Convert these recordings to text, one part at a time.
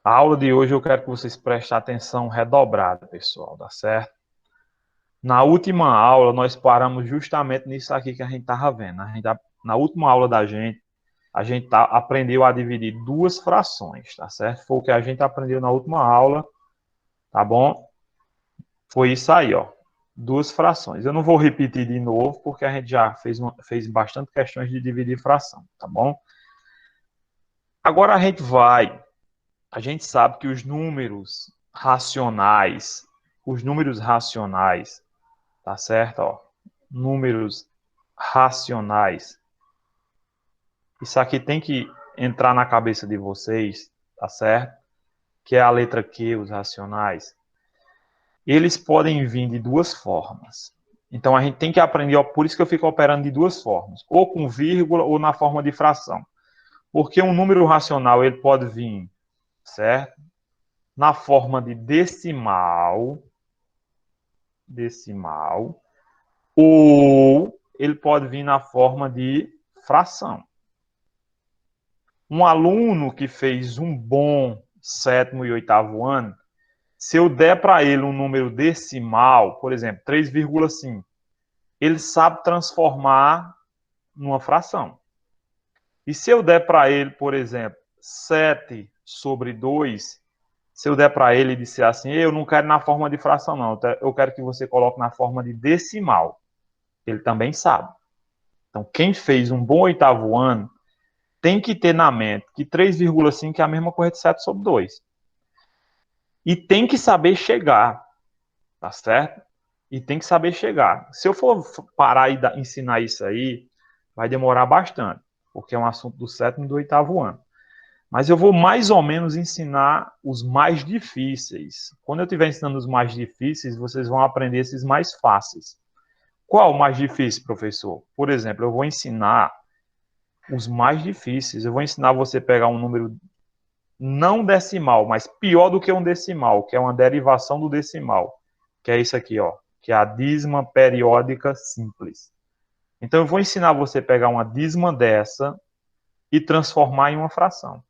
A aula de hoje eu quero que vocês prestem atenção redobrada, pessoal, tá certo? Na última aula, nós paramos justamente nisso aqui que a gente estava vendo. Na última aula da gente, aprendeu a dividir duas frações, tá certo? Foi o que a gente aprendeu na última aula, tá bom? Foi isso aí, ó. Duas frações. Eu não vou repetir de novo, porque a gente já fez bastante questões de dividir fração, tá bom? Agora a gente sabe que os números racionais, tá certo? Ó, números racionais. Isso aqui tem que entrar na cabeça de vocês, tá certo? Que é a letra Q, os racionais. Eles podem vir de duas formas. Então a gente tem que aprender, ó, por isso que eu fico operando de duas formas, ou com vírgula ou na forma de fração. Porque um número racional ele pode vir, certo? Na forma de decimal, ou ele pode vir na forma de fração. Um aluno que fez um bom sétimo e oitavo ano, se eu der para ele um número decimal, por exemplo, 3,5, ele sabe transformar numa fração. E se eu der para ele, por exemplo, 7/2, se eu der para ele e disser assim, eu não quero na forma de fração não, eu quero que você coloque na forma de decimal, ele também sabe. Então, quem fez um bom oitavo ano tem que ter na mente que 3,5 é a mesma coisa de 7/2. E tem que saber chegar, tá certo? E tem que saber chegar. Se eu for parar e ensinar isso aí, vai demorar bastante, porque é um assunto do sétimo e do oitavo ano. Mas eu vou mais ou menos ensinar os mais difíceis. Quando eu estiver ensinando os mais difíceis, vocês vão aprender esses mais fáceis. Qual o mais difícil, professor? Por exemplo, eu vou ensinar os mais difíceis. Eu vou ensinar você a pegar um número não decimal, mas pior do que um decimal, que é uma derivação do decimal, que é isso aqui, ó, que é a dízima periódica simples. Então eu vou ensinar você a pegar uma dízima dessa e transformar em uma fração.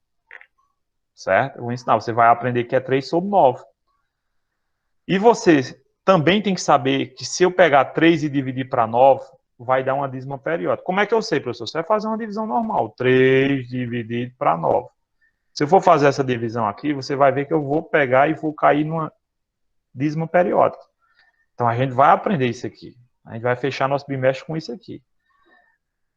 Certo? Eu vou ensinar, você vai aprender que é 3/9. E você também tem que saber que se eu pegar 3 e dividir para 9, vai dar uma dízima periódica. Como é que eu sei, professor? Você vai fazer uma divisão normal, 3 dividido para 9. Se eu for fazer essa divisão aqui, você vai ver que eu vou pegar e vou cair numa dízima periódica. Então a gente vai aprender isso aqui. A gente vai fechar nosso bimestre com isso aqui.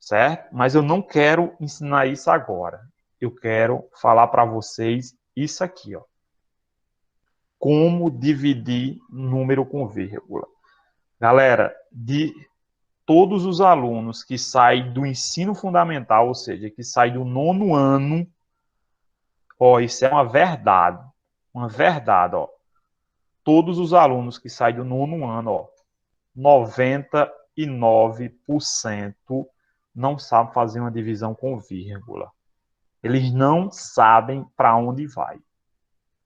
Certo? Mas eu não quero ensinar isso agora. Eu quero falar para vocês isso aqui, ó. Como dividir número com vírgula. Galera, de todos os alunos que saem do ensino fundamental, ou seja, que saem do nono ano, ó, isso é uma verdade, ó. Todos os alunos que saem do nono ano, ó, 99% não sabem fazer uma divisão com vírgula. Eles não sabem para onde vai.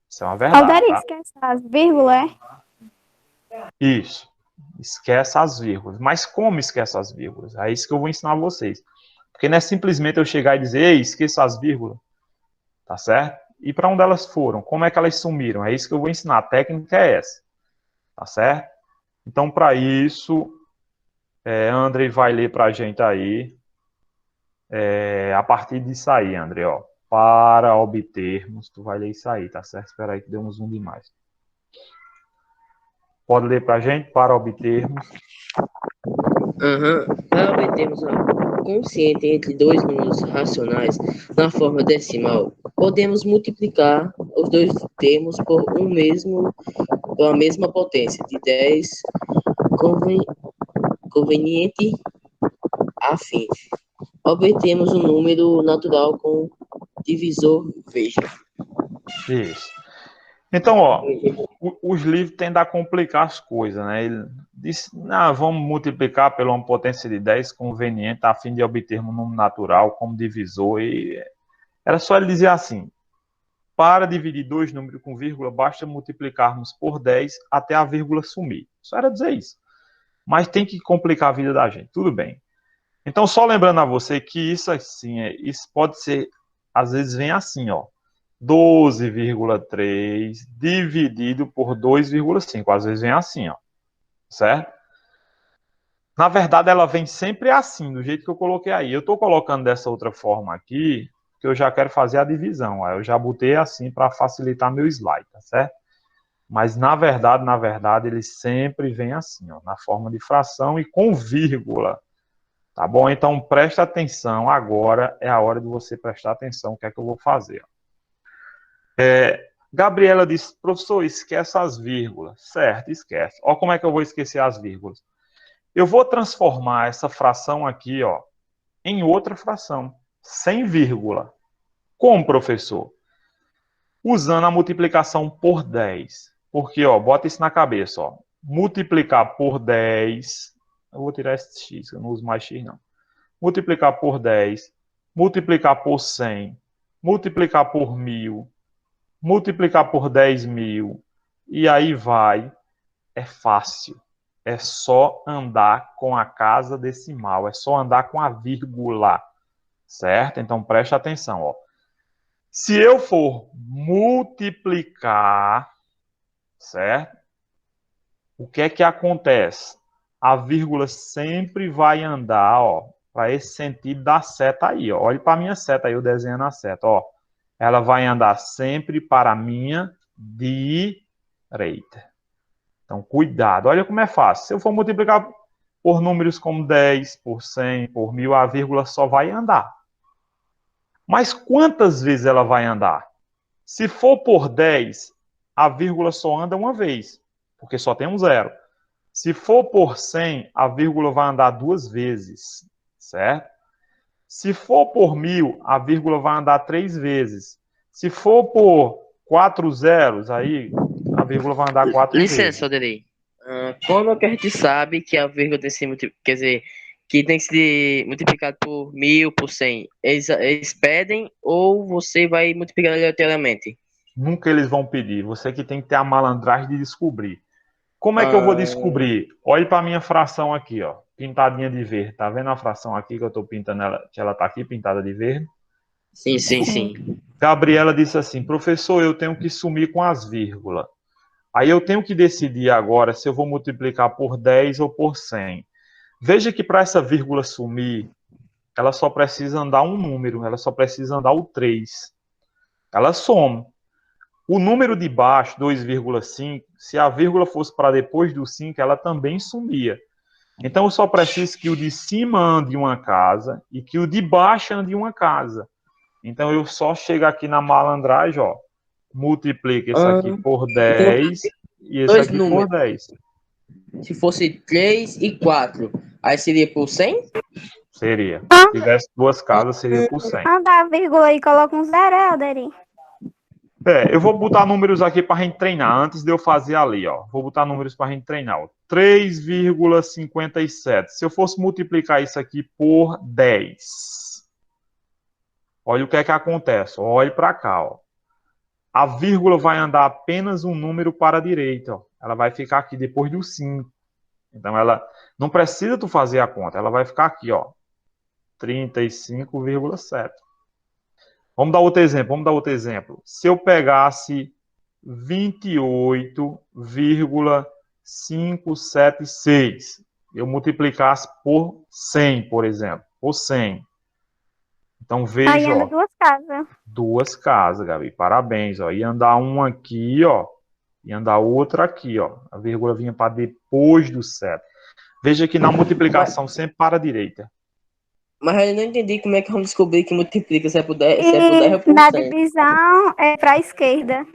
Isso é uma verdade, Alderi, tá? esquece as vírgulas, é? Isso. Esquece as vírgulas. Mas como esquece as vírgulas? É isso que eu vou ensinar a vocês. Porque não é simplesmente eu chegar e dizer, ei, esqueça as vírgulas. Tá certo? E para onde elas foram? Como é que elas sumiram? É isso que eu vou ensinar. A técnica é essa. Tá certo? Então, para isso, André vai ler para a gente aí. A partir disso aí, André, ó. Para obtermos, tu vai ler isso aí, tá certo? Espera aí que deu um zoom demais. Pode ler para a gente? Para obtermos. Para obtermos a quociente entre dois números racionais na forma decimal, podemos multiplicar os dois termos por a mesma potência de 10 conveniente a fim. Obtemos um número natural com divisor veja. Isso. Então, ó, os livros tendem a complicar as coisas, né? Ele disse, não, vamos multiplicar pela uma potência de 10 conveniente a fim de obtermos um número natural como divisor. E era só ele dizer assim, para dividir dois números com vírgula, basta multiplicarmos por 10 até a vírgula sumir. Só era dizer isso. Mas tem que complicar a vida da gente, tudo bem. Então, só lembrando a você que isso assim, isso pode ser, às vezes vem assim, ó. 12,3 dividido por 2,5. Às vezes vem assim, ó, certo? Na verdade, ela vem sempre assim, do jeito que eu coloquei aí. Eu estou colocando dessa outra forma aqui, que eu já quero fazer a divisão. Aí eu já botei assim para facilitar meu slide, tá certo? Mas na verdade, ele sempre vem assim, ó, na forma de fração e com vírgula. Tá bom? Então presta atenção. Agora é a hora de você prestar atenção. O que é que eu vou fazer? Gabriela disse, professor, esquece as vírgulas. Certo, esquece. Olha como é que eu vou esquecer as vírgulas. Eu vou transformar essa fração aqui, ó, em outra fração, sem vírgula. Como, professor? Usando a multiplicação por 10. Porque, ó, bota isso na cabeça, ó. Multiplicar por 10. Eu vou tirar esse x, eu não uso mais x, não. Multiplicar por 10. Multiplicar por 100. Multiplicar por 1000. Multiplicar por 10.000. E aí vai. É fácil. É só andar com a casa decimal. É só andar com a vírgula. Certo? Então, preste atenção, ó. Se eu for multiplicar, certo? O que é que acontece? A vírgula sempre vai andar, ó, para esse sentido da seta aí, ó. Olhe para a minha seta aí, eu desenhando a seta, ó. Ela vai andar sempre para a minha direita. Então, cuidado. Olha como é fácil. Se eu for multiplicar por números como 10, por 100, por 1000, a vírgula só vai andar. Mas quantas vezes ela vai andar? Se for por 10, a vírgula só anda uma vez, porque só tem um zero. Se for por 100, a vírgula vai andar duas vezes, certo? Se for por 1000, a vírgula vai andar três vezes. Se for por 4 zeros, aí a vírgula vai andar quatro Licença, vezes. Oderei. Como é que a gente sabe que a vírgula tem que ser quer dizer, que tem que ser multiplicado por 1000, por 100? Eles pedem ou você vai multiplicar aleatoriamente? Nunca eles vão pedir. Você que tem que ter a malandragem de descobrir. Como é que eu vou Ah, descobrir? Olhe para a minha fração aqui, ó, pintadinha de verde. Tá vendo a fração aqui que eu estou pintando ela, que ela está aqui pintada de verde? sim, sim, Sim. sim. Gabriela disse assim, professor, eu tenho que sumir com as vírgulas. Aí eu tenho que decidir agora se eu vou multiplicar por 10 ou por 100. Veja que para essa vírgula sumir, ela só precisa andar um número, ela só precisa andar o 3. Ela soma. O número de baixo, 2,5, se a vírgula fosse para depois do 5, ela também sumia. Então eu só preciso que o de cima ande uma casa e que o de baixo ande uma casa. Então eu só chego aqui na malandragem, ó, multiplica esse Ah, aqui por então, 10 e esse dois aqui por números. 10. Se fosse 3 e 4, aí seria por 100? Seria. Se tivesse duas casas, seria por 100. Anda a vírgula e coloca um zero, Alderi. Eu vou botar números aqui para a gente treinar, antes de eu fazer ali, ó. Vou botar números para a gente treinar, ó. 3,57. Se eu fosse multiplicar isso aqui por 10, olha o que é que acontece. Olhe para cá, ó. A vírgula vai andar apenas um número para a direita, ó. Ela vai ficar aqui depois do 5. Então, ela não precisa tu fazer a conta. Ela vai ficar aqui, ó. 35,7. Vamos dar outro exemplo. Se eu pegasse 28,576, eu multiplicasse por 100, por exemplo, por 100. Então Aí veja, anda ó, duas casas. duas casas, Gabi. Parabéns, ó. Ia andar uma aqui, ó, e andar outra aqui, ó. A vírgula vinha para depois do 7. Veja que na Mas, multiplicação sempre para a direita. mas eu não entendi como é que vamos descobrir que multiplica, se é por 10, se é por 10 E ou por na 100. divisão é para a esquerda.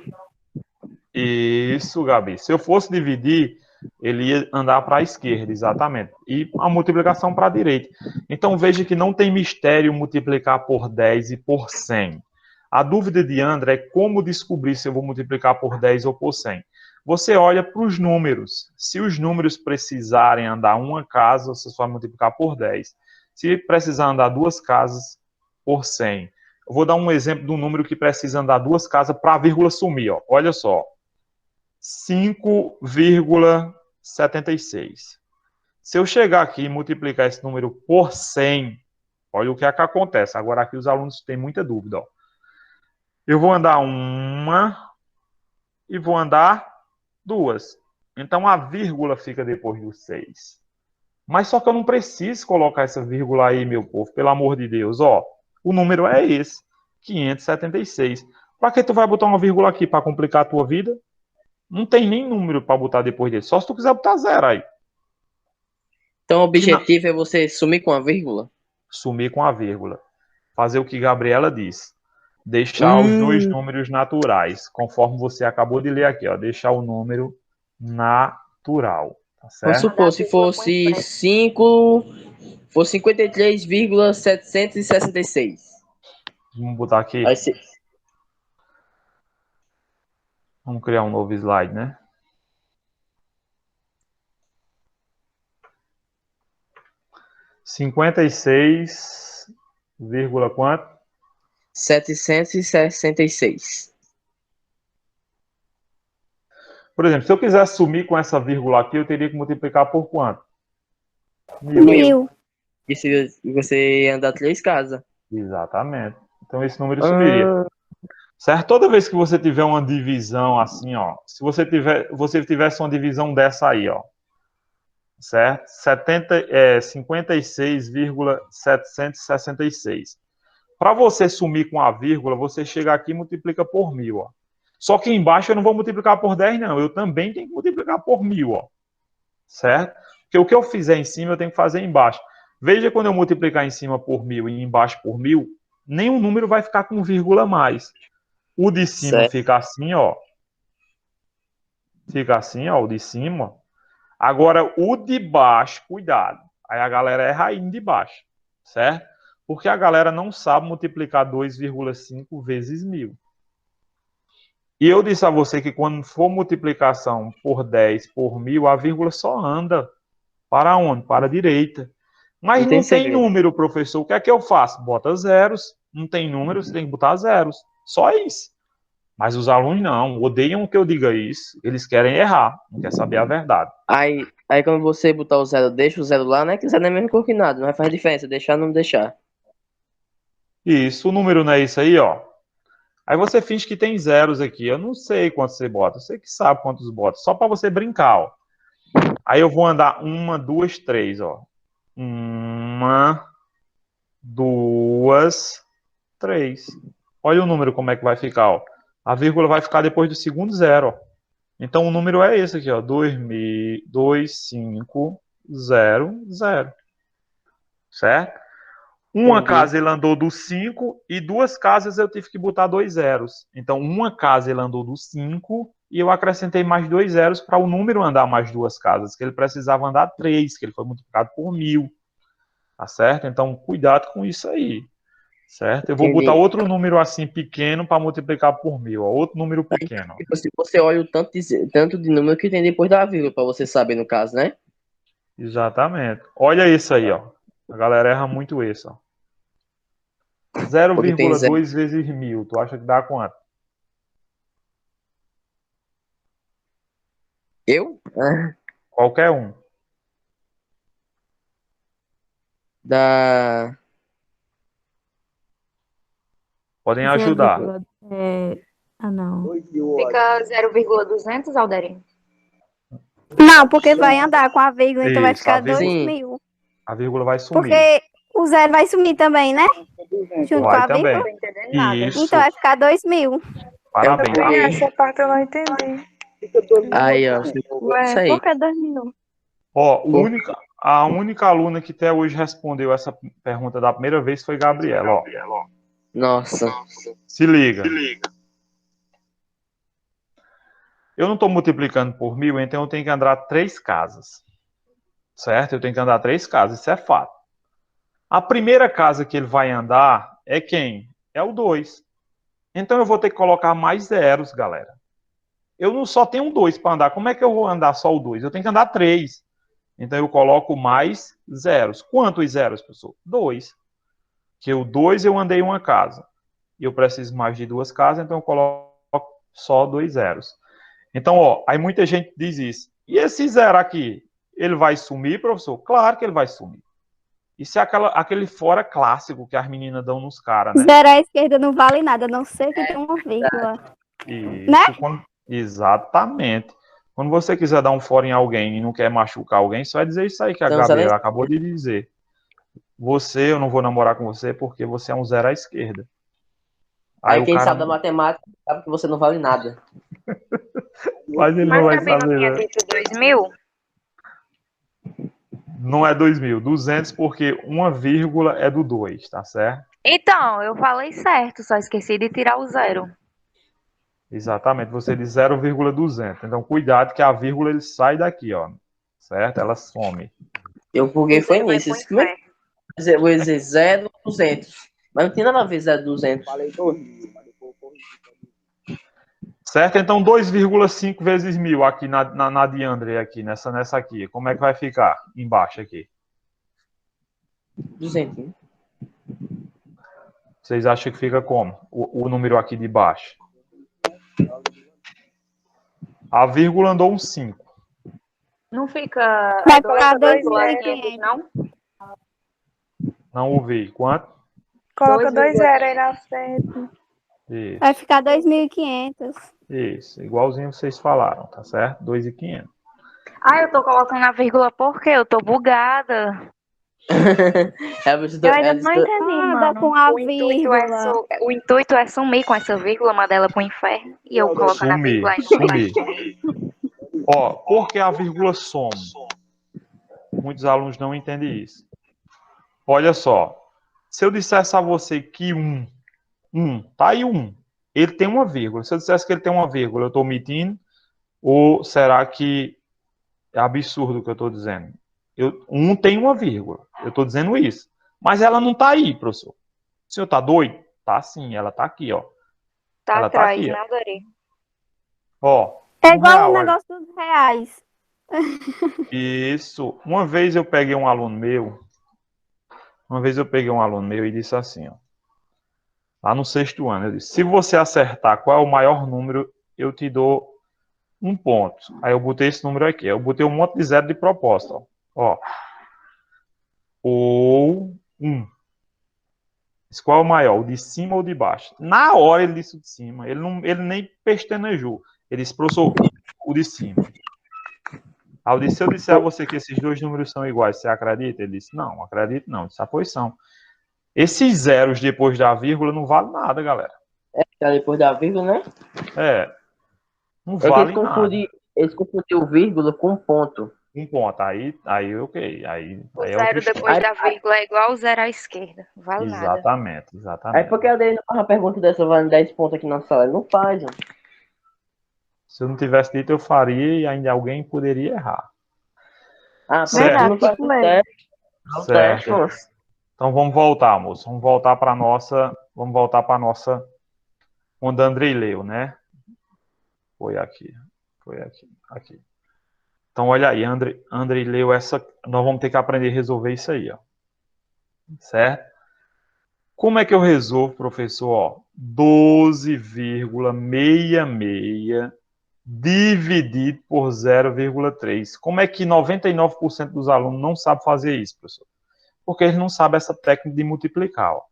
Isso, Gabi. Se eu fosse dividir, ele ia andar para a esquerda, exatamente. E a multiplicação para a direita. Então veja que não tem mistério multiplicar por 10 e por 100. A dúvida de André é como descobrir se eu vou multiplicar por 10 ou por 100. Você olha para os números. Se os números precisarem andar uma casa, você só vai multiplicar por 10. Se precisar andar duas casas, por 100. Eu vou dar um exemplo do número que precisa andar duas casas para a vírgula sumir. Ó. Olha só. 5,76. Se eu chegar aqui e multiplicar esse número por 100, olha o que é que acontece. Agora aqui os alunos têm muita dúvida. Ó. Eu vou andar uma e vou andar duas. Então, a vírgula fica depois do 6. Mas só que eu não preciso colocar essa vírgula aí, meu povo, pelo amor de Deus. Ó, o número é esse, 576. Para que tu vai botar uma vírgula aqui para complicar a tua vida? Não tem nem número para botar depois dele. Só se tu quiser botar zero aí. Então, o objetivo é você sumir com a vírgula? Sumir com a vírgula. Fazer o que Gabriela disse. Deixar os dois números naturais, conforme você acabou de ler aqui, ó. Deixar o número natural. Tá Vamos certo? supor, se fosse 5, fosse 53,766. Vamos botar aqui. Aí se... Vamos criar um novo slide, né? Cinquenta e seis, vírgula quanto? 766. Por exemplo, se eu quiser sumir com essa vírgula aqui, eu teria que multiplicar por quanto? 1000. 1000. E se você ia andar 3 casas? Exatamente. Então esse número subiria. Certo? Toda vez que você tiver uma divisão assim, ó, se você tivesse uma divisão dessa aí, ó, certo? 56,766. Para você sumir com a vírgula, você chega aqui e multiplica por 1000, ó. Só que embaixo eu não vou multiplicar por 10, não. Eu também tenho que multiplicar por 1000, ó. Certo? Porque o que eu fizer em cima, eu tenho que fazer embaixo. Veja, quando eu multiplicar em cima por 1000 e embaixo por 1000, nenhum número vai ficar com vírgula a mais. O de cima Certo. fica assim, ó. Fica assim, ó, o de cima. Agora, o de baixo, cuidado. Aí a galera erra aí de baixo, certo? Porque a galera não sabe multiplicar 2,5 vezes 1000. E eu disse a você que quando for multiplicação por 10 por 1000, a vírgula só anda para onde? Para a direita. Mas Não tem não tem segredo. número, professor. O que é que eu faço? Bota zeros. Não tem número, você tem que botar zeros. Só isso. Mas os alunos não. Odeiam que eu diga isso. Eles querem errar. Não quer saber a verdade. Aí quando você botar o zero, deixa o zero lá, né? Que zero não é a mesma cor que nada, não vai fazer diferença, deixar ou não deixar. Isso, o número não é isso aí, ó. Aí você finge que tem zeros aqui. Eu não sei quantos você bota. Você que sabe quantos bota. Só para você brincar, ó. Aí eu vou andar 1, 2, 3, ó. 1, 2, 3. Olha o número como é que vai ficar, ó. A vírgula vai ficar depois do segundo zero, ó. Então o número é esse aqui, ó. 2500. Certo? Uma Entendi. casa ele andou do 5 e duas casas eu tive que botar 2 zeros. Então, uma casa ele andou do 5 e eu acrescentei mais 2 zeros para o número andar mais duas casas, que ele precisava andar 3, que ele foi multiplicado por 1000. Tá certo? Então, cuidado com isso aí. Certo? Eu vou botar Entendi. outro número assim pequeno para multiplicar por 1000. Ó. Outro número pequeno. Ó. Tipo, se você olha o tanto de número que tem depois da vírgula, pra você saber no caso, né? Exatamente. Olha isso aí, ó. A galera erra muito isso, ó. Porque tem zero. 0,2 vezes 1000. Tu acha que dá quanto? Eu? Qualquer um. Da. Podem ajudar. Não. Fica 0,200, Alderinho? Não, porque vai andar com a vírgula, então vai Isso, ficar a vírgula. 2000. A vírgula vai sumir. Porque o zero vai sumir também, né? Junto com Vai a também. vírgula. Não tô entendendo nada. Isso. Então vai ficar 2000. Parabéns. Essa parte eu não entendi. Aí, ó. Ué, Isso aí. por que 2000? Ó, a única aluna que até hoje respondeu essa pergunta da primeira vez foi Gabriela. Ó. Nossa. Se liga. Eu não estou multiplicando por 1000, então eu tenho que andar 3 casas. Certo? Eu tenho que andar 3 casas, isso é fato. A primeira casa que ele vai andar é quem? É o 2. Então eu vou ter que colocar mais zeros, galera. Eu não só tenho 2 para andar. Como é que eu vou andar só o 2? Eu tenho que andar 3. Então eu coloco mais zeros. Quantos zeros, professor? 2. Que o 2 eu andei uma casa. E eu preciso mais de 2 casas, então eu coloco só 2 zeros. Então, ó, aí muita gente diz isso. E esse zero aqui, ele vai sumir, professor? Claro que ele vai sumir. Isso é aquele fora clássico que as meninas dão nos caras, né? Zero à esquerda não vale nada, a não ser que tenha uma vírgula. Isso, exatamente. Quando você quiser dar um fora em alguém e não quer machucar alguém, só vai dizer isso aí que a Então, Gabriela zero acabou de dizer. Você, eu não vou namorar com você porque você é um zero à esquerda. Aí Aí o quem cara. sabe da matemática sabe que você não vale nada. Mas ele não Mas vai também não tinha saber. dito 2000? Não é 2000, 200 porque uma vírgula é do 2, tá certo? Então, eu falei certo, só esqueci de tirar o zero. Exatamente, você diz 0,200. Então, cuidado que a vírgula ele sai daqui, ó. Certo? Ela some. Eu buguei foi Vai nisso. pro Como é que inferno. eu vou dizer 0,200? Mas não tem nada a ver 0,200. Certo? Então, 2,5 vezes 1000 aqui na de André, aqui, nessa aqui. Como é que vai ficar? Embaixo aqui. 200, né? Vocês acham que fica como? O número aqui de baixo. A vírgula andou um 5. Não fica Vai ficar 2.500, 2.500. não? Não ouvi. Quanto? Coloca 2,500. 2 zeros aí na frente. Vai Isso. ficar 2.500. Isso. Igualzinho vocês falaram, tá certo? 2.500. Ah, eu tô colocando a vírgula porque eu tô bugada. Eu Eu ainda não entendi, Nada mano. com a O intuito é, vírgula. o intuito é sumir com essa vírgula, mandar ela pro inferno. E eu colocando a vírgula aí não vai Sumir. Ó, por que a vírgula some? Muitos alunos não entendem isso. Olha só. Se eu dissesse a você que tá aí ele tem uma vírgula. Se eu dissesse que ele tem uma vírgula, eu estou omitindo? Ou será que é absurdo o que eu estou dizendo? Tem uma vírgula. Eu estou dizendo isso. Mas ela não está aí, professor. O senhor está doido? Tá sim, ela está aqui, ó. tá Ela tá atrás, aqui, né, ó. Adorei? Ó, É R$ igual o 1, olha. negócio dos reais. Isso. Uma vez eu peguei um aluno meu e disse assim, ó. Lá no 6º ano, eu disse, se você acertar qual é o maior número, eu te dou um ponto. Aí eu botei esse número aqui. Eu botei um monte de zero de propósito, ó. Ou 1. Qual é o maior? O de cima ou o de baixo? Na hora ele disse o de cima. Ele nem pestanejou. Ele disse, professor, o de cima. Aí eu disse, se eu disser a você que esses dois números são iguais, você acredita? Ele disse, não, acredito não. Eu disse, pois são. Esses zeros depois da vírgula não valem nada, galera. Tá depois da vírgula, né? É, não É que valem nada. eles confundiram vírgula com ponto. Um ponto. Aí ok. Aí O é outra zero depois história. da vírgula é igual ao zero à esquerda. Vale nada. Exatamente, Aí exatamente. porque a Dei não faz uma pergunta dessa valendo 10 pontos aqui na sala. Ele não faz, mano. Se eu não tivesse dito, eu faria e ainda alguém poderia errar. Ah, porque tu Certo, não faz Tipo o mesmo. teste. Não teste, certo. moço. Então vamos voltar, moço. Vamos voltar para nossa onde Andrei leu, né? Foi aqui. Aqui. Então olha aí, Andrei leu essa, nós vamos ter que aprender a resolver isso aí, ó. Certo? Como é que eu resolvo, professor? Ó, 12,66 dividido por 0,3. Como é que 99% dos alunos não sabe fazer isso, professor? Porque eles não sabem essa técnica de multiplicar. Ó.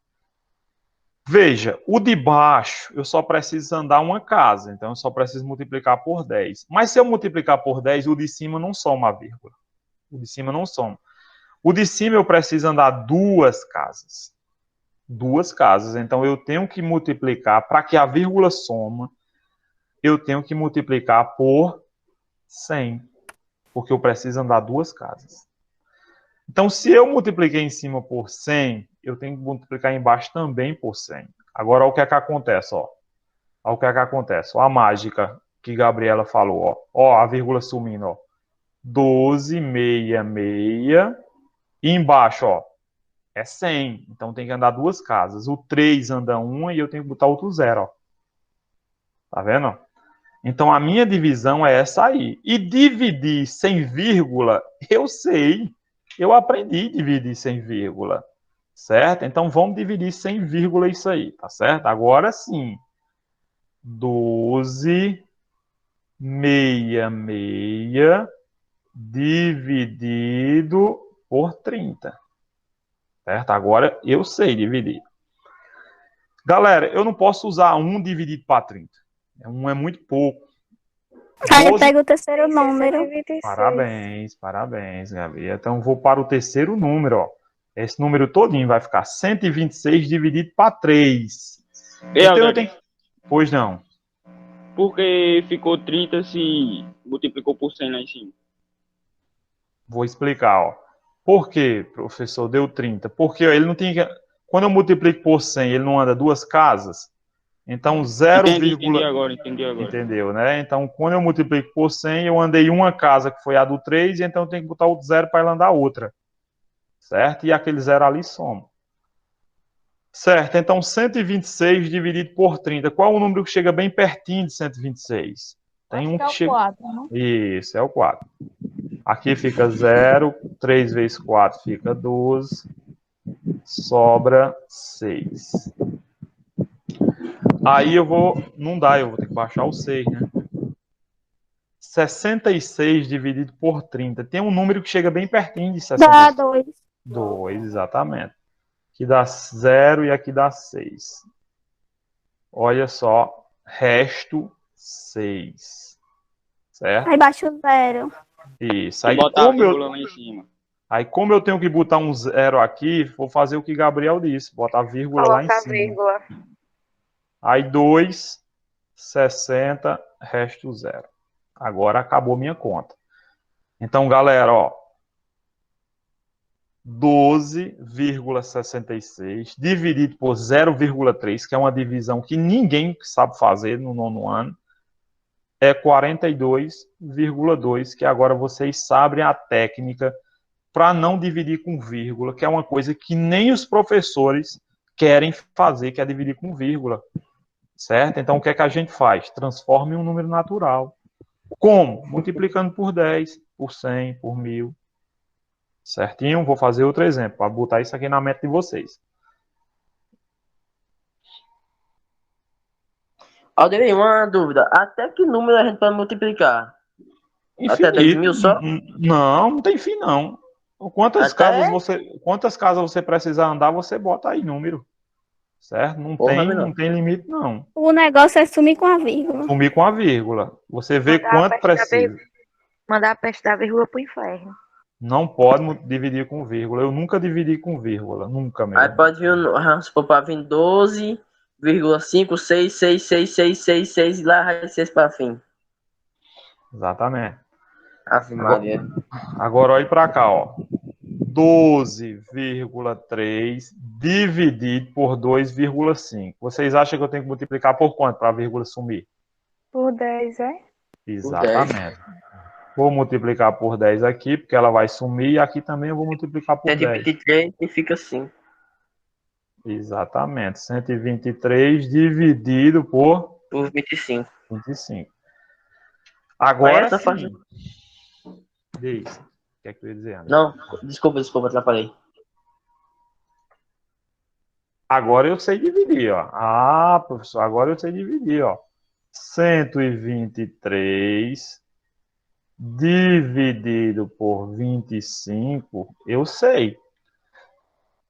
Veja, o de baixo eu só preciso andar uma casa, então eu só preciso multiplicar por 10. Mas se eu multiplicar por 10, o de cima não soma a vírgula. O de cima não soma. O de cima eu preciso andar duas casas. Duas casas. Então eu tenho que multiplicar, para que a vírgula soma, eu tenho que multiplicar por 100. Porque eu preciso andar duas casas. Então, se eu multipliquei em cima por 100, eu tenho que multiplicar embaixo também por 100. Agora, olha o que é que acontece, ó. Olha o que é que acontece. Ó, a mágica que Gabriela falou, ó. Ó, a vírgula sumindo, ó. 12,66. E embaixo, ó, é 100. Então, tem que andar duas casas. O 3 anda uma e eu tenho que botar outro zero, ó. Tá vendo? Então, a minha divisão é essa aí. E dividir sem vírgula, eu sei. Eu aprendi a dividir sem vírgula. Certo? Então, vamos dividir sem vírgula isso aí. Tá certo? Agora sim. 12,66 dividido por 30. certo? Agora eu sei dividir. Galera, eu não posso usar 1 dividido para 30. 1 é muito pouco. Aí 12. pega o terceiro número. 126. Parabéns, parabéns, Gabi. Então vou para o terceiro número, ó. Esse número todinho vai ficar 126 dividido para 3. Ei, Então eu Aldete, tenho... Pois não. porque ficou 30 se multiplicou por 100 lá em cima? Vou explicar, ó. Por que, professor, deu 30? Porque ele não tem que... Quando eu multiplico por 100, ele não anda duas casas. Então 0, Entendi agora. entendeu, né? Então quando eu multiplico por 100, eu andei uma casa, que foi a do 3, então eu tenho que botar o 0 para ele andar outra. Certo? E aquele 0 ali soma. Certo, então 126 dividido por 30. Qual é o número que chega bem pertinho de 126? Tem um que chega... 4, né? Isso, é o 4. Aqui fica 0, 3 vezes 4 fica 12, sobra 6. Aí eu vou... Não dá, eu vou ter que baixar o 6, né? 66 dividido por 30. Tem um número que chega bem pertinho de Dá 66. 2. 2, exatamente. Aqui dá 0 e aqui dá 6. Olha só, resto 6. Certo? Aí baixa o 0. Isso. E botar a vírgula lá em cima. Aí, como eu tenho que botar um 0 aqui, vou fazer o que Gabriel disse, botar vírgula lá em Coloca a cima. vírgula. Aí 2, 60, resto 0. Agora acabou minha conta. Então, galera, ó, 12,66 dividido por 0,3, que é uma divisão que ninguém sabe fazer no nono ano, é 42,2, que agora vocês sabem a técnica para não dividir com vírgula, que é uma coisa que nem os professores querem fazer, que é dividir com vírgula. Certo? Então, o que é que a gente faz? Transforma em um número natural. Como? Multiplicando por 10, por 100, por 1000. Certinho? Vou fazer outro exemplo, para botar isso aqui na mente de vocês. Alderei, uma dúvida. Até que número a gente pode multiplicar? Até Infinito. 10 mil só? Não, não tem fim, não. Quantas Até... casas você precisar andar, você bota aí número. Certo? Não Porra, não tem limite, não. O negócio é sumir com a vírgula. Sumir com a vírgula. Você vê Mandar a quanto peste precisa. Mandar a peste da vírgula pro inferno. Não pode dividir com vírgula. Eu nunca dividi com vírgula. Nunca Aí mesmo. pode vir, se for para vir 12,5666666 e lá raiz 6 para fim. Exatamente. Ave Maria. Agora olhe para cá, ó. 12,3 dividido por 2,5. Vocês acham que eu tenho que multiplicar por quanto para a vírgula sumir? Por 10, é? Exatamente. Vou multiplicar por 10 aqui, porque ela vai sumir, e aqui também eu vou multiplicar por 10. 123 e fica assim. Exatamente. 123 dividido por Por 25. 25. Agora essa sim. faixa... Diz. O que é que tu ia dizer, André? Não, desculpa, atrapalhei. Agora eu sei dividir, ó. Ah, professor, agora eu sei dividir, ó. 123 dividido por 25, eu sei.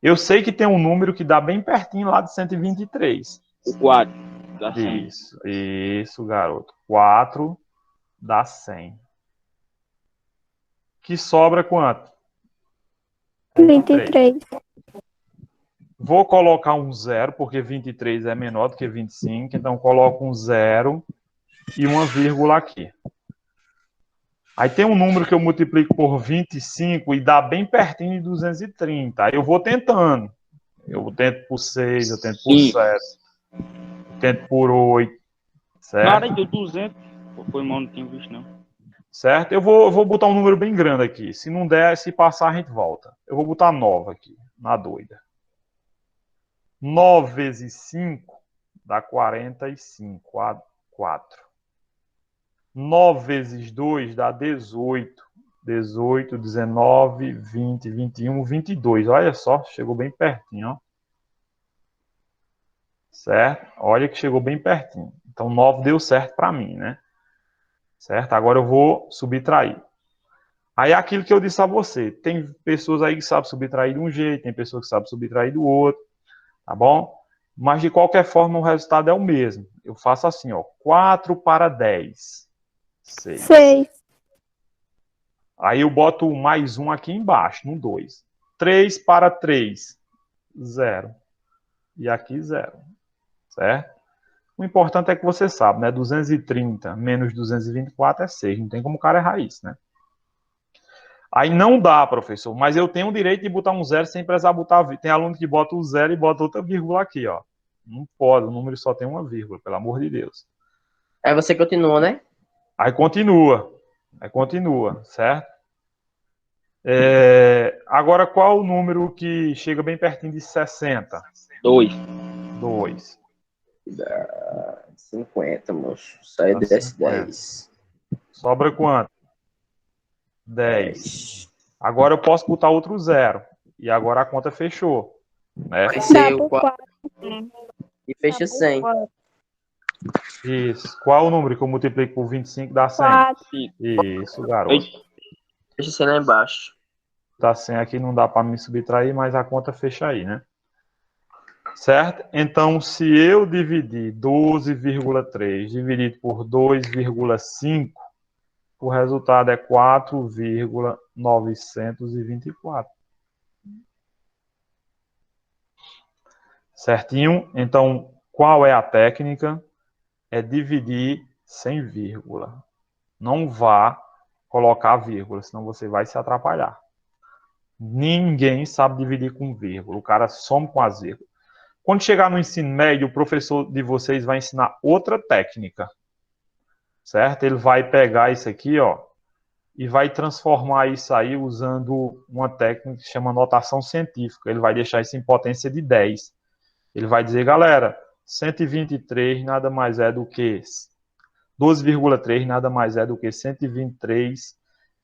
Eu sei que tem um número que dá bem pertinho lá de 123. O 4 dá 100. Isso, garoto. 4 dá 100. Que sobra quanto? 23. Vou colocar um 0, porque 23 é menor do que 25, então coloco um 0 e uma vírgula aqui. Aí tem um número que eu multiplico por 25 e dá bem pertinho de 230. Aí eu vou tentando. Eu tento por 6, eu tento por 7, eu tento por 8, certo? Cara, deu 200. Foi mal, não tinha visto, não. Certo? Eu vou botar um número bem grande aqui. Se não der, se passar, a gente volta. Eu vou botar 9 aqui, na doida. 9 vezes 5 dá 45, 4. 9 vezes 2 dá 18. 18, 19, 20, 21, 22. Olha só, chegou bem pertinho, ó. Certo? Olha que chegou bem pertinho. Então, 9 deu certo para mim, né? Certo? Agora eu vou subtrair. Aí é aquilo que eu disse a você, tem pessoas aí que sabem subtrair de um jeito, tem pessoas que sabem subtrair do outro, tá bom? Mas de qualquer forma o resultado é o mesmo. Eu faço assim, ó, 4 para 10, 6. 6. Aí eu boto mais um aqui embaixo, no 2. 3 para 3, 0. E aqui 0, certo? O importante é que você sabe, né? 230 menos 224 é 6. Não tem como o cara errar isso, né? Aí não dá, professor, mas eu tenho o direito de botar um 0 sem precisar botar. Tem aluno que bota o 0 e bota outra vírgula aqui, ó. Não pode, o número só tem uma vírgula, pelo amor de Deus. Aí você continua, né? Aí continua, certo? Agora, qual o número que chega bem pertinho de 60? 2. 2. 50, moço. Sai Dá desse 50. 10. Sobra quanto? 10. Agora eu posso botar outro 0. E agora a conta fechou, né? Vai Dá ser o por 4 4. e fecha 100. Isso. Qual o número que eu multiplico por 25 dá 100? 4. Isso, garoto. Fecha 100 lá embaixo. Tá 100 aqui, não dá para me subtrair, mas a conta fecha aí, né? Certo? Então, se eu dividir 12,3 dividido por 2,5, o resultado é 4,924. Certinho? Então, qual é a técnica? É dividir sem vírgula. Não vá colocar vírgula, senão você vai se atrapalhar. Ninguém sabe dividir com vírgula. O cara some com as vírgulas. Quando chegar no ensino médio, o professor de vocês vai ensinar outra técnica. Certo? Ele vai pegar isso aqui, ó, e vai transformar isso aí usando uma técnica que chama notação científica. Ele vai deixar isso em potência de 10. Ele vai dizer, galera, 123 nada mais é do que 12,3 nada mais é do que 123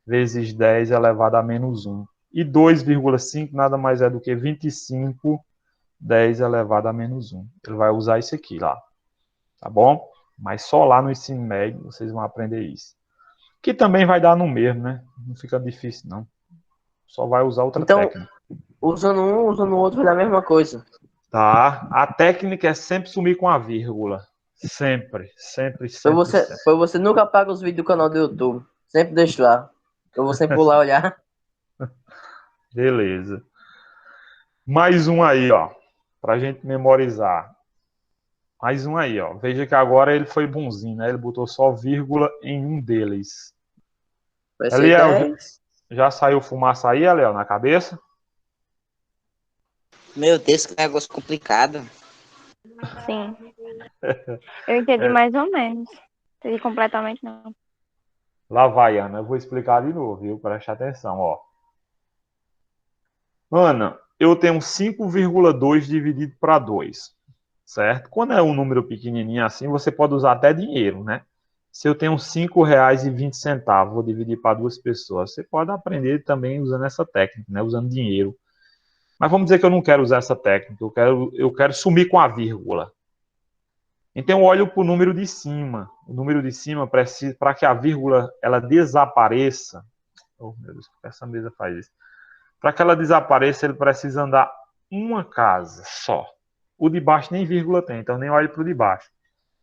vezes 10 elevado a menos 1. E 2,5 nada mais é do que 25, 10 elevado a menos 1. Ele vai usar isso aqui lá, tá bom? Mas só lá no ensino médio vocês vão aprender isso. Que também vai dar no mesmo, né? Não fica difícil, não. Só vai usar outra Então, técnica. usando um, usando o outro, vai dar a mesma coisa. Tá? A técnica é sempre sumir com a vírgula. Sempre, sempre, Foi sempre, você, sempre. foi você nunca apaga os vídeos do canal do YouTube. Sempre deixa lá. Eu vou sempre pular olhar. Beleza. Mais um aí, ó. Pra gente memorizar. Mais um aí, ó. Veja que agora ele foi bonzinho, né? Ele botou só vírgula em um deles. Vai ser Eliel, 10. já saiu fumaça aí, Eliel, na cabeça? Meu Deus, que negócio complicado. Sim. Eu entendi É. mais ou menos. Entendi completamente não. Lá vai, Ana. Eu vou explicar de novo, viu? Preste atenção, ó. Ana, eu tenho 5,2 dividido para 2, certo? Quando é um número pequenininho assim, você pode usar até dinheiro, né? Se eu tenho R$5,20, vou dividir para duas pessoas. Você pode aprender também usando essa técnica, né? Usando dinheiro. Mas vamos dizer que eu não quero usar essa técnica. Eu quero sumir com a vírgula. Então eu olho para o número de cima. O número de cima precisa, para que a vírgula ela desapareça. Oh, meu Deus, essa mesa faz isso. Para que ela desapareça, ele precisa andar uma casa só. O de baixo nem vírgula tem, então nem olhe para o de baixo.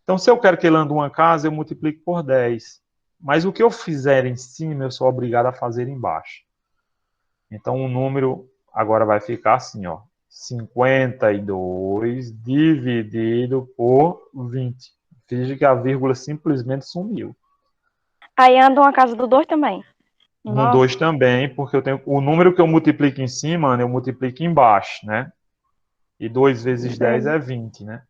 Então, se eu quero que ele ande uma casa, eu multiplico por 10. Mas o que eu fizer em cima, eu sou obrigado a fazer embaixo. Então, o número agora vai ficar assim, ó. 52 dividido por 20. Veja que a vírgula simplesmente sumiu. Aí anda uma casa do 2 também. No 2 também, porque eu tenho o número que eu multiplico em cima, eu multiplico embaixo, né? E 2 vezes 10 é 20, né?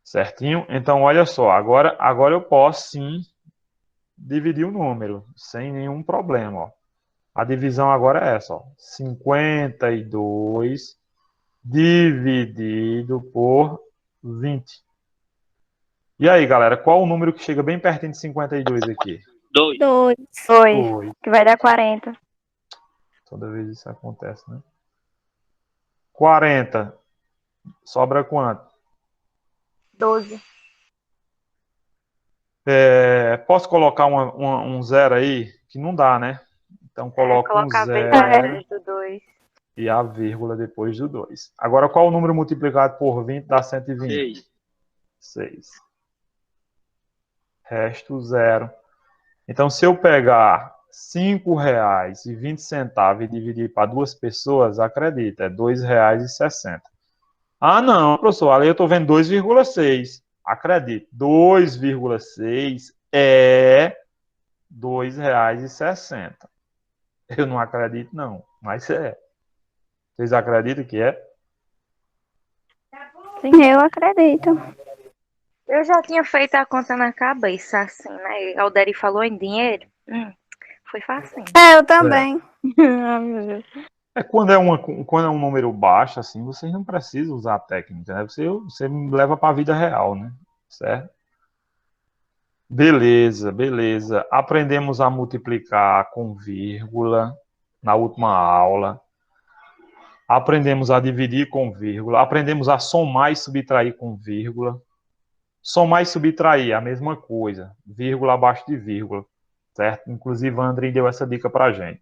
Certinho? Então, olha só, agora eu posso sim dividir o número, sem nenhum problema, ó. A divisão agora é essa, ó. 52 dividido por 20. E aí, galera, qual o número que chega bem pertinho de 52 aqui? 2. 2. 2, que vai dar 40. Toda vez isso acontece, né? 40. Sobra quanto? 12. Posso colocar um zero aí? Que não dá, né? Então, coloca um Colocar a vírgula zero depois do 2. e a vírgula depois do 2. Agora, qual o número multiplicado por 20 dá 120? 6. Resto zero. Então, se eu pegar R$ 5,20 e dividir para duas pessoas, acredita, é R$ 2,60. Ah, não, professor, ali eu estou vendo 2,6. Acredite, 2,6 é R$ 2,60. Eu não acredito, não, mas é. Vocês acreditam que é? Sim, eu acredito. Eu já tinha feito a conta na cabeça, assim, né? A Alderi falou em dinheiro. Foi fácil. Eu também. Ai, meu Deus. Quando é um número baixo, assim, vocês não precisam usar a técnica, né? Você leva para a vida real, né? Certo? Beleza, beleza. Aprendemos a multiplicar com vírgula na última aula. Aprendemos a dividir com vírgula. Aprendemos a somar e subtrair com vírgula. Somar e subtrair, a mesma coisa. Vírgula abaixo de vírgula. Certo? Inclusive, a Andrei deu essa dica para a gente.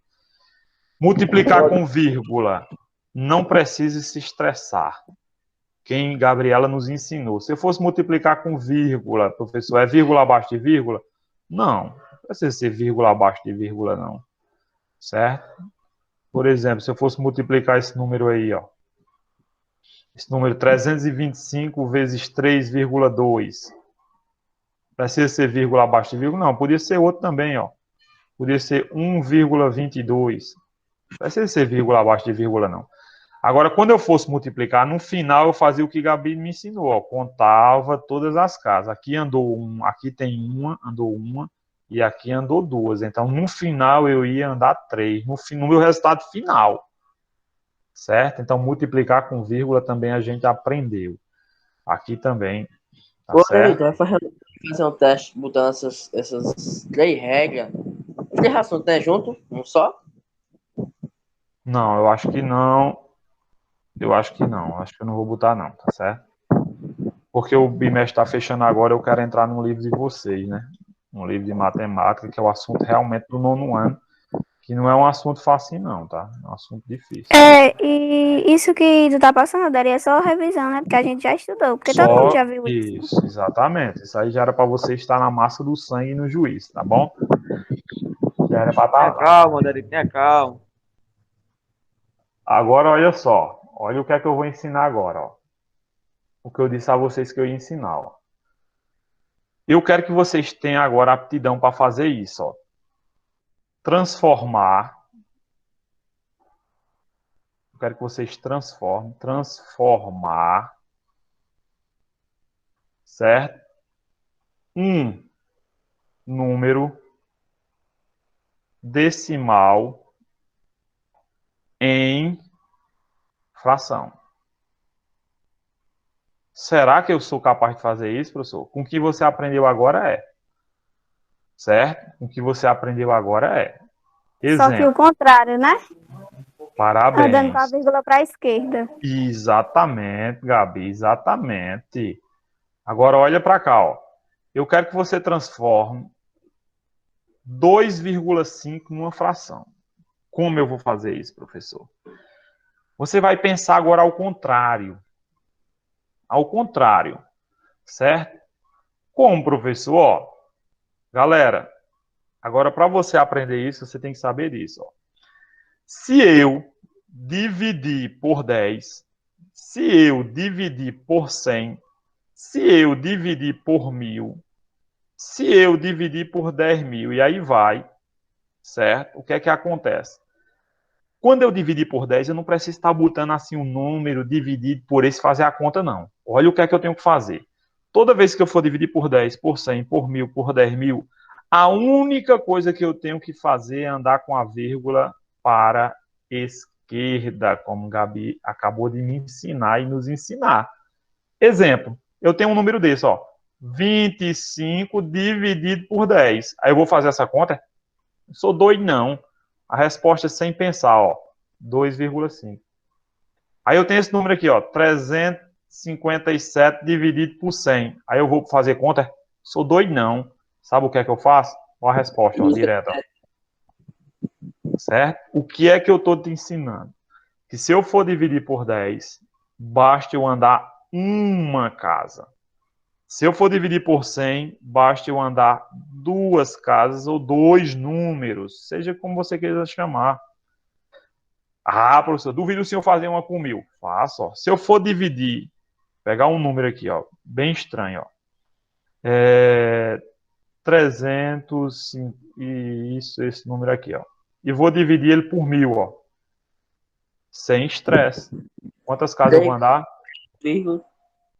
Multiplicar com vírgula. Não precise se estressar. Quem Gabriela nos ensinou. Se eu fosse multiplicar com vírgula, professor, é vírgula abaixo de vírgula? Não. Não precisa ser vírgula abaixo de vírgula, não. Certo? Por exemplo, se eu fosse multiplicar esse número aí, ó. Esse número 325 vezes 3,2. Precisa ser vírgula abaixo de vírgula? Não, podia ser outro também, ó. Podia ser 1,22. Precisa ser vírgula abaixo de vírgula, não. Agora, quando eu fosse multiplicar, no final eu fazia o que Gabi me ensinou, ó. Contava todas as casas. Aqui andou um, aqui tem uma, andou uma, e aqui andou duas. Então, no final eu ia andar 3. No meu resultado final. Certo? Então, multiplicar com vírgula também a gente aprendeu. Aqui também. Tá certo? Vai fazer um teste botando essas 3 regras. 3 rações, né? Junto? Um só? Não, eu acho que não. Eu acho que não. Acho que eu não vou botar, não. Tá certo? Porque o bimestre está fechando agora, eu quero entrar num livro de vocês, né? Um livro de matemática, que é o assunto realmente do 9º ano, que não é um assunto fácil, não, tá? É um assunto difícil. E isso que tu tá passando, daria só revisão, né? Porque a gente já estudou, porque todo mundo já viu isso. Isso, exatamente. Isso aí já era para você estar na massa do sangue e no juízo, tá bom? Já era para estar lá. Calma, Dari, tenha calma. Agora, olha só. Olha o que é que eu vou ensinar agora, ó. O que eu disse a vocês que eu ia ensinar, ó. Eu quero que vocês tenham agora aptidão para fazer isso, ó. Transformar. Eu quero que vocês transformar, certo? Um número decimal em fração. Será que eu sou capaz de fazer isso, professor? Com o que você aprendeu agora é. Certo? Com o que você aprendeu agora é. Só que o contrário, né? Parabéns. Andando com a vírgula para a esquerda. Exatamente, Gabi, exatamente. Agora olha para cá, ó. Eu quero que você transforme 2,5 numa fração. Como eu vou fazer isso, professor? Você vai pensar agora ao contrário. Ao contrário, certo? Como, professor? Ó, galera, agora para você aprender isso, você tem que saber disso. Ó. Se eu dividir por 10, se eu dividir por 100, se eu dividir por 1.000, se eu dividir por 10.000, e aí vai, certo? O que é que acontece? Quando eu dividir por 10, eu não preciso estar botando assim um número dividido por esse fazer a conta, não. Olha o que é que eu tenho que fazer. Toda vez que eu for dividir por 10, por 100, por 1.000, por 10.000, a única coisa que eu tenho que fazer é andar com a vírgula para esquerda, como Gabi acabou de me ensinar e nos ensinar. Exemplo, eu tenho um número desse, ó. 25 dividido por 10. Aí eu vou fazer essa conta? Não sou doido, não. A resposta é sem pensar, ó. 2,5. Aí eu tenho esse número aqui, ó. 357 dividido por 100. Aí eu vou fazer conta? Sou doido, não. Sabe o que é que eu faço? Olha a resposta, ó, direto, ó. certo? O que é que eu estou te ensinando? Que se eu for dividir por 10, basta eu andar uma casa. Se eu for dividir por 100, basta eu andar duas casas ou dois números, seja como você queira chamar. Ah, professor, duvido o senhor fazer uma com 1000. Faça, ó. Se eu for dividir, pegar um número aqui, ó, bem estranho, ó. 300 e isso, esse número aqui, ó. E vou dividir ele por 1000, ó. Sem estresse. Quantas casas eu vou andar? 3,3.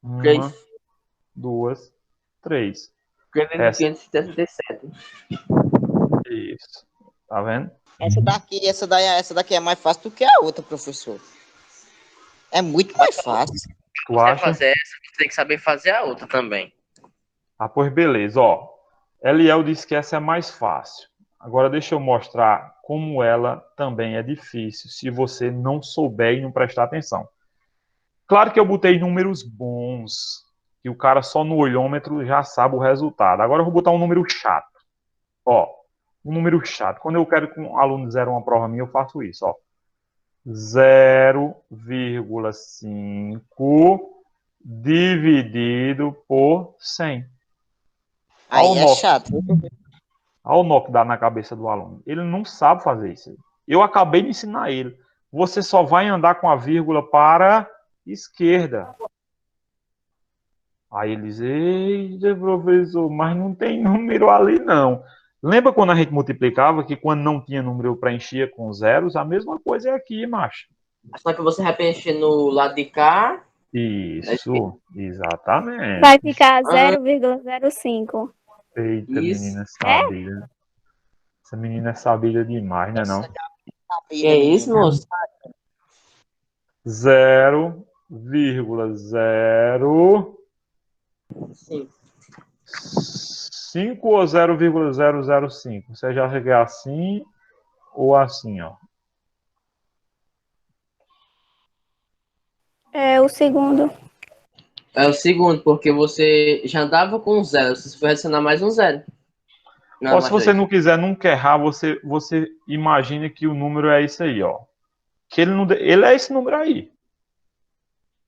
Uma, duas, três. 577. Isso. Tá vendo? Essa daqui é mais fácil do que a outra, professor. É muito mais fácil. Tu Você acha? fazer essa, você tem que saber fazer a outra também. Ah, pois beleza, ó. Eliel disse que essa é mais fácil. Agora deixa eu mostrar como ela também é difícil se você não souber e não prestar atenção. Claro que eu botei números bons, que o cara só no olhômetro já sabe o resultado. Agora eu vou botar um número chato. Ó, um número chato. Quando eu quero que um aluno zero uma prova minha, eu faço isso, ó. 0,5 dividido por 100. Aí é chato. Olha o nó que dá na cabeça do aluno. Ele não sabe fazer isso. Eu acabei de ensinar ele. Você só vai andar com a vírgula para esquerda. Aí ele diz, eita, professor, mas não tem número ali não. Lembra quando a gente multiplicava que quando não tinha número eu preenchia com zeros? A mesma coisa é aqui, macho. Só que você vai preencher no lado de cá. Isso, exatamente. Vai ficar 0,05. Eita, Isso. menina sabida. Essa menina é sabida demais, né não? Que é isso, moço? 0,0 Sim. 5 ou 0,005? Você já cheguei assim ou assim, ó? É o segundo. É o segundo, porque você já andava com um zero. Você foi adicionar mais um zero. Não, Ó, se mais você dois. não quiser nunca errar, você imagina que o número é isso aí, ó. Que ele é esse número aí.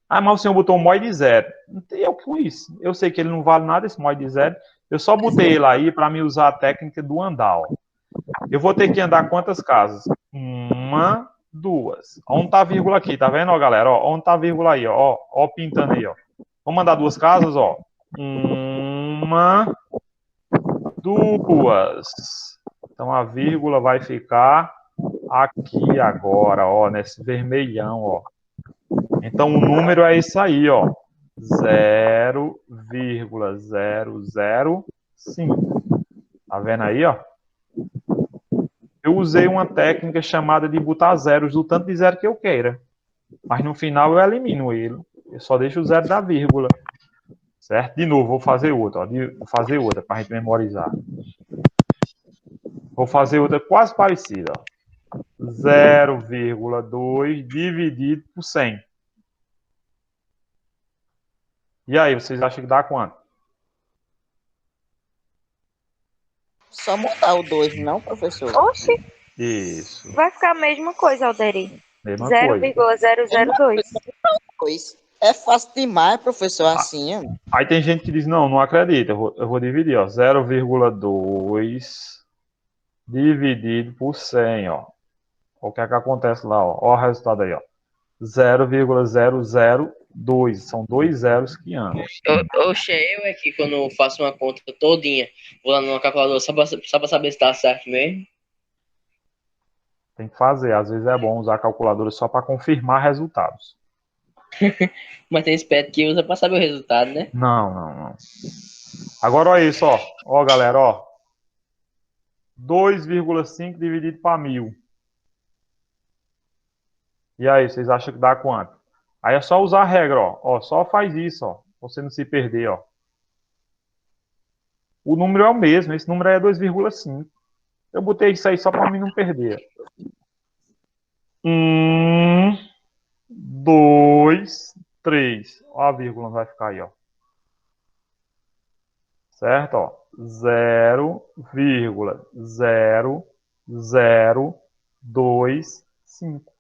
Ah, mas o senhor botou um mod de zero. Não tem eu com isso. Eu sei que ele não vale nada, esse mod de zero. Eu só botei ele aí para me usar a técnica do andar, ó. Eu vou ter que andar quantas casas? Uma, duas. Onde tá a vírgula aqui, tá vendo, ó, galera? Ó, onde tá a vírgula aí, ó, ó, pintando aí, ó. Vamos andar duas casas, ó. Uma, duas. Então a vírgula vai ficar aqui agora, ó, nesse vermelhão, ó. Então o número é isso aí, ó. 0,005. Tá vendo aí, ó? Eu usei uma técnica chamada de botar zeros do tanto de zero que eu queira. Mas no final eu elimino ele. Eu só deixo o zero da vírgula. Certo? De novo, vou fazer outra. Ó. Vou fazer outra para a gente memorizar. Vou fazer outra quase parecida. 0,2 dividido por 100. E aí, vocês acham que dá quanto? Só mudar o 2, não, professor? Oxi, Isso. vai ficar a mesma coisa, Alderi. Mesma coisa. 0,002. 2. É fácil demais, professor, assim, ó. Aí tem gente que diz, não, não acredita. Eu vou dividir, ó. 0,2 dividido por 100, ó. O que é que acontece lá, ó? Ó o resultado aí, ó. 0,002. São dois zeros que andam. Oxe, eu aqui quando faço uma conta todinha, vou lá numa calculadora só pra saber se tá certo mesmo. Tem que fazer. Às vezes é bom usar a calculadora só para confirmar resultados. Mas tem esperto que usa pra saber o resultado, né? Não, não, não. Agora olha isso, ó. Ó, galera, ó. 2,5 dividido para 1000. E aí, vocês acham que dá quanto? Aí é só usar a regra, ó. Ó, só faz isso, ó. Pra você não se perder, ó. O número é o mesmo. Esse número aí é 2,5. Eu botei isso aí só para mim não perder. 1, 2, 3. Ó, a vírgula vai ficar aí, ó. Certo? Ó. 0,005 2, 5.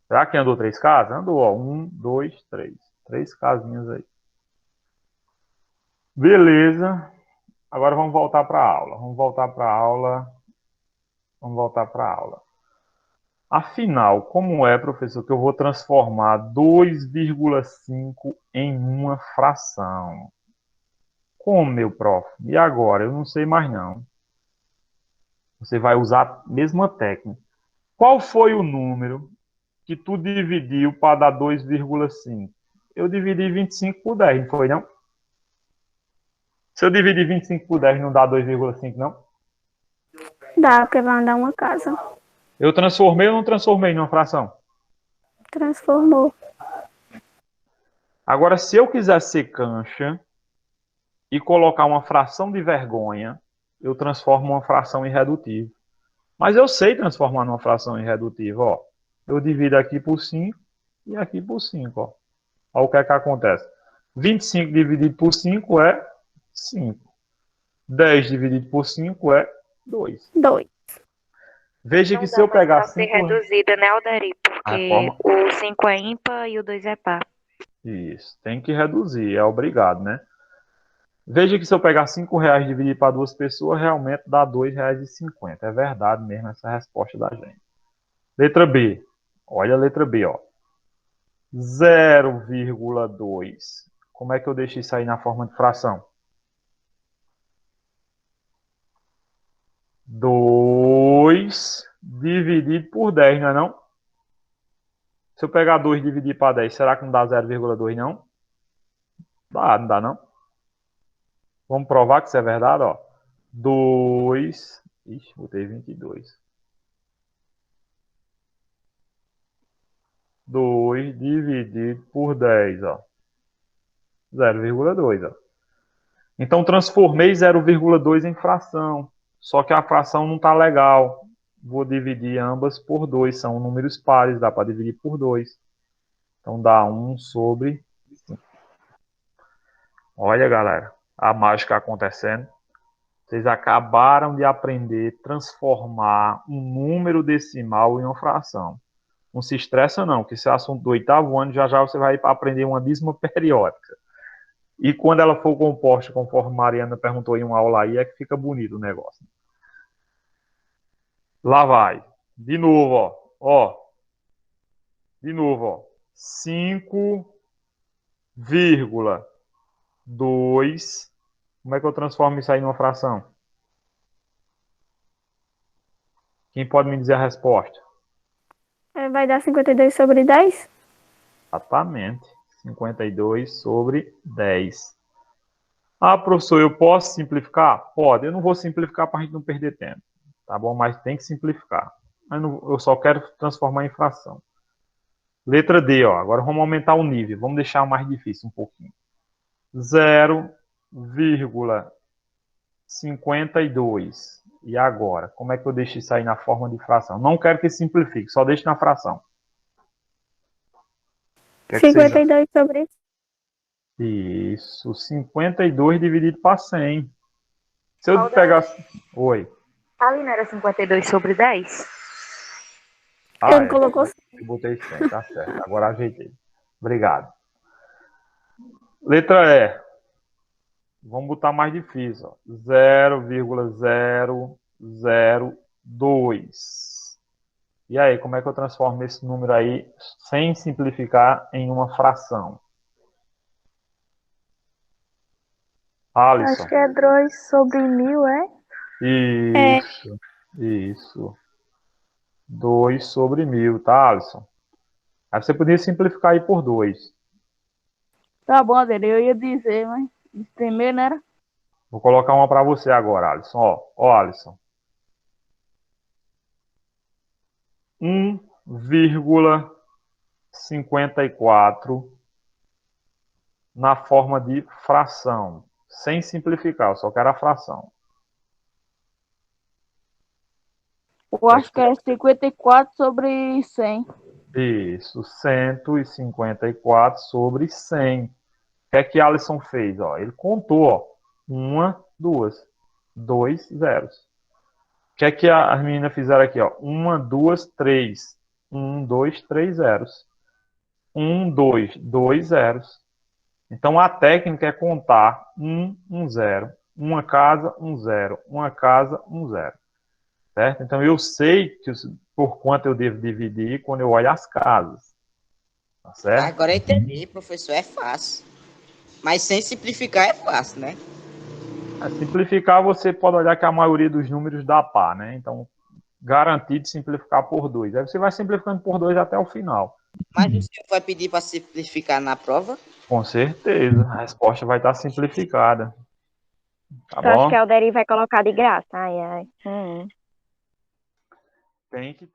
Será que andou 3 casas? Andou, ó. 1, 2, 3. 3 casinhas aí. Beleza. Agora vamos voltar para a aula. Vamos voltar para a aula. Afinal, como é, professor, que eu vou transformar 2,5 em uma fração? Como, meu prof? E agora? Eu não sei mais não. Você vai usar a mesma técnica. Qual foi o número que tu dividiu para dar 2,5? Eu dividi 25 por 10, não foi não? Se eu dividir 25 por 10 não dá 2,5 não? Dá, porque vai andar uma casa. Eu transformei ou não transformei numa fração? Transformou. Agora, se eu quiser ser cancha e colocar uma fração de vergonha, eu transformo uma fração irredutível. Mas eu sei transformar numa fração irredutível, ó. Eu divido aqui por 5 e aqui por 5, ó. Olha o que é que acontece. 25 dividido por 5 é 5. 10 dividido por 5 é 2. 2. Veja Não que dá se eu mais pegar pra ser 5... reduzida, né, Alderi? Porque forma... o 5 é ímpar e o 2 é par. Isso, tem que reduzir, é obrigado, né? Veja que se eu pegar R$5 e dividir para 2 pessoas, realmente dá R$2,50. É verdade mesmo essa resposta da gente. Letra B. Olha a letra B, ó. 0,2. Como é que eu deixo isso aí na forma de fração? 2 dividido por 10, não é não? Se eu pegar 2 e dividir para 10, será que não dá 0,2 não? Dá, não dá não? Vamos provar que isso é verdade, ó. 2... Ixi, botei 22. 2 dividido por 10, ó. 0,2, ó. Então, transformei 0,2 em fração. Só que a fração não está legal. Vou dividir ambas por 2. São números pares, dá para dividir por 2. Então, dá 1 sobre 5. Olha, galera, a mágica acontecendo. Vocês acabaram de aprender a transformar um número decimal em uma fração. Não se estressa não, que esse é assunto do 8º ano, já já você vai aprender uma dízima periódica. E quando ela for composta, conforme Mariana perguntou em uma aula aí, é que fica bonito o negócio. Lá vai. De novo, ó. Ó. De novo, ó. 5,2. Como é que eu transformo isso aí numa fração? Quem pode me dizer a resposta? Vai dar 52 sobre 10? Exatamente. 52 sobre 10. Ah, professor, eu posso simplificar? Pode. Eu não vou simplificar para a gente não perder tempo. Tá bom? Mas tem que simplificar. Eu só quero transformar em fração. Letra D, ó. Agora vamos aumentar o nível. Vamos deixar mais difícil um pouquinho. 0,52. E agora? Como é que eu deixo isso aí na forma de fração? Não quero que simplifique, só deixe na fração. O que é que vocês acham? 52 sobre... Isso, 52 dividido para 100. Se eu Alderi. pegar... Oi. Ali não era 52 sobre 10? Ele colocou... Eu botei 100, tá certo. Agora ajeitei. Obrigado. Letra E. Vamos botar mais difícil. Ó. 0,002. E aí, como é que eu transformo esse número aí, sem simplificar, em uma fração? Alisson. Acho que é 2 sobre 1000, é? Isso. Isso. 2 sobre 1000, tá, Alisson? Aí você podia simplificar aí por 2. Tá bom, Adele, eu ia dizer, mas primeiro, né? Vou colocar uma para você agora, Alisson. Ó, Alisson. 1,54 na forma de fração. Sem simplificar, eu só quero a fração. Eu acho que é 54 sobre 100. Isso, 154 sobre 100. O que é que Alisson fez? Ó? Ele contou, ó. 1, 2, 2 zeros. que é que as meninas fizeram aqui, ó? 1, 2, 3. 1, 2, 3 zeros. 1, 2, 2 zeros. Então, a técnica é contar 1, 1 zero. Uma casa, 1 zero. Uma casa, 1 zero. Certo? Então, eu sei por quanto eu devo dividir quando eu olho as casas. Tá certo? Agora eu entendi, professor, é fácil. Mas sem simplificar é fácil, né? A simplificar, você pode olhar que a maioria dos números dá par, né? Então, garantido simplificar por 2. Aí você vai simplificando por 2 até o final. Mas o senhor vai pedir para simplificar na prova? Com certeza. A resposta vai estar simplificada. Tá Eu acho bom? que a Alderi vai colocar de graça. Ai, ai. Tem que